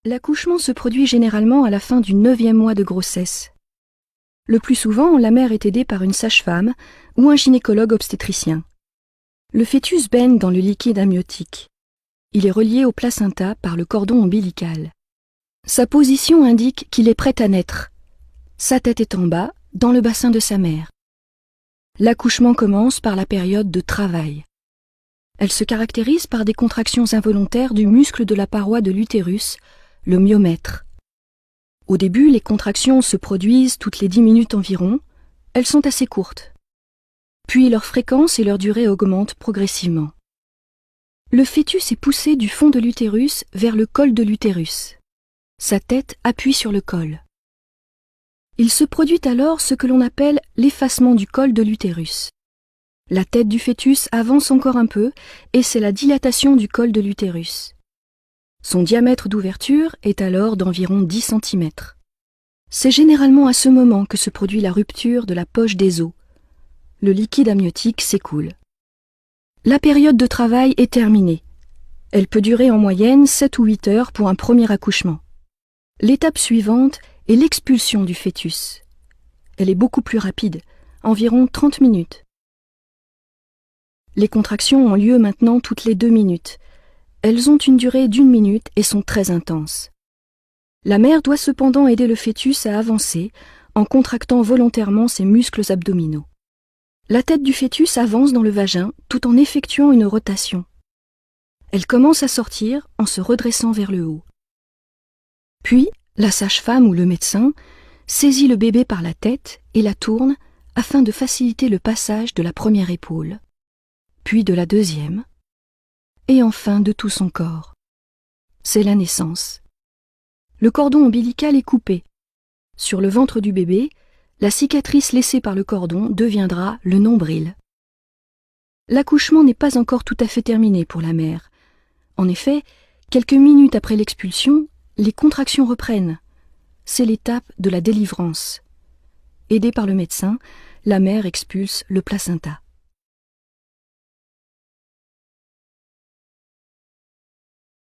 L'accouchement se produit généralement à la fin du 9e mois de grossesse. Le plus souvent, la mère est aidée par une sage-femme ou un gynécologue obstétricien. Le fœtus baigne dans le liquide amniotique. Il est relié au placenta par le cordon ombilical. Sa position indique qu'il est prêt à naître. Sa tête est en bas, dans le bassin de sa mère. L'accouchement commence par la période de travail. Elle se caractérise par des contractions involontaires du muscle de la paroi de l'utérus, le myomètre. Au début, les contractions se produisent toutes les 10 minutes environ. Elles sont assez courtes. Puis leur fréquence et leur durée augmentent progressivement. Le fœtus est poussé du fond de l'utérus vers le col de l'utérus. Sa tête appuie sur le col. Il se produit alors ce que l'on appelle l'effacement du col de l'utérus. La tête du fœtus avance encore un peu et c'est la dilatation du col de l'utérus. Son diamètre d'ouverture est alors d'environ 10 cm. C'est généralement à ce moment que se produit la rupture de la poche des os. Le liquide amniotique s'écoule. La période de travail est terminée. Elle peut durer en moyenne 7 ou 8 heures pour un premier accouchement. L'étape suivante est l'expulsion du fœtus. Elle est beaucoup plus rapide, environ 30 minutes. Les contractions ont lieu maintenant toutes les 2 minutes. Elles ont une durée d'1 minute et sont très intenses. La mère doit cependant aider le fœtus à avancer en contractant volontairement ses muscles abdominaux. La tête du fœtus avance dans le vagin tout en effectuant une rotation. Elle commence à sortir en se redressant vers le haut. Puis, la sage-femme ou le médecin saisit le bébé par la tête et la tourne afin de faciliter le passage de la première épaule, puis de la deuxième, et enfin de tout son corps. C'est la naissance. Le cordon ombilical est coupé. Sur le ventre du bébé, la cicatrice laissée par le cordon deviendra le nombril. L'accouchement n'est pas encore tout à fait terminé pour la mère. En effet, quelques minutes après l'expulsion, les contractions reprennent. C'est l'étape de la délivrance. Aidée par le médecin, la mère expulse le placenta.